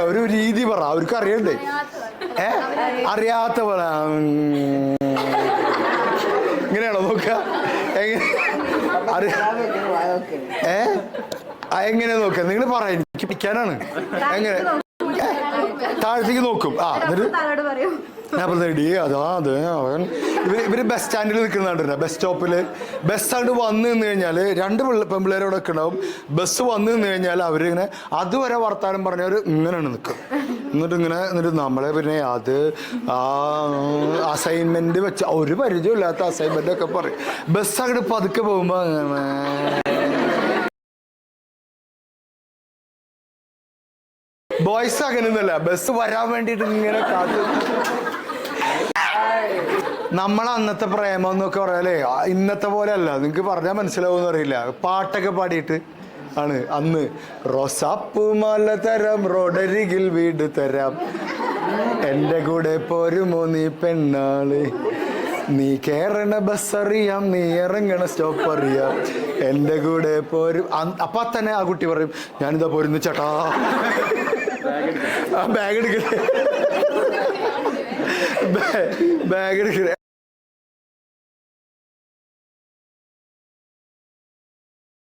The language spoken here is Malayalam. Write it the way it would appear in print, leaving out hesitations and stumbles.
ഒരു രീതി പറ, അവർക്ക് അറിയണ്ടേ? അറിയാത്ത പോലെ ഇങ്ങനെയാണോ നോക്ക? എങ്ങനെയാ നോക്ക? നിങ്ങൾ പറ, എനിക്ക് പിടിക്കാനാണ്. എങ്ങനെ താഴത്തേക്ക് നോക്കും? ഞാൻ പറഞ്ഞ അതാ അതെ അവൻ. ഇവര് ബസ് സ്റ്റാൻഡിൽ നിൽക്കുന്നുണ്ട്, ബസ് സ്റ്റോപ്പില്. ബസ് സ്റ്റാൻഡ് വന്നു നിന്ന് കഴിഞ്ഞാൽ രണ്ട് പെമ്പിള്ളേരോടെ ഒക്കെ ഉണ്ടാവും. ബസ് വന്നു നിന്ന് കഴിഞ്ഞാൽ അവരിങ്ങനെ അതുവരെ വർത്താനം പറഞ്ഞവർ ഇങ്ങനെയാണ് നിൽക്കും. എന്നിട്ട് നമ്മളെ പിന്നെ അത് അസൈൻമെന്റ് വെച്ച ഒരു പരിചയമില്ലാത്ത അസൈൻമെന്റ് ഒക്കെ പറയും. ബസ് അങ്ങോട്ട് പതുക്കെ പോകുമ്പോ ബോയ്സ് അങ്ങനെയൊന്നുമല്ല, ബസ് വരാൻ വേണ്ടിയിട്ട് ഇങ്ങനെ കാത്തു. നമ്മളെ അന്നത്തെ പ്രേമം എന്നൊക്കെ പറയാലേ ഇന്നത്തെ പോലെ അല്ല. നിങ്ങൾക്ക് പറഞ്ഞാൽ മനസ്സിലാവുമെന്ന് അറിയില്ല. പാട്ടൊക്കെ പാടിയിട്ട് ആണ് അന്ന്. റോസാപ്പൂ മാല തരാം, റോഡരികിൽ വീട് തരാം, എൻ്റെ കൂടെ പോരുമോ നീ പെണ്ണാള്, നീ കേറണ ബസ് അറിയാം, നീ ഇറങ്ങണ സ്റ്റോപ്പ് അറിയാം, എൻ്റെ കൂടെ പോരും. അപ്പൊ തന്നെ ആ കുട്ടി പറയും ഞാനിതാ പോരുന്നു ചേട്ടാ. ബാഗ് എടുക്കണേ, ബാഗ് എടുക്കണേ.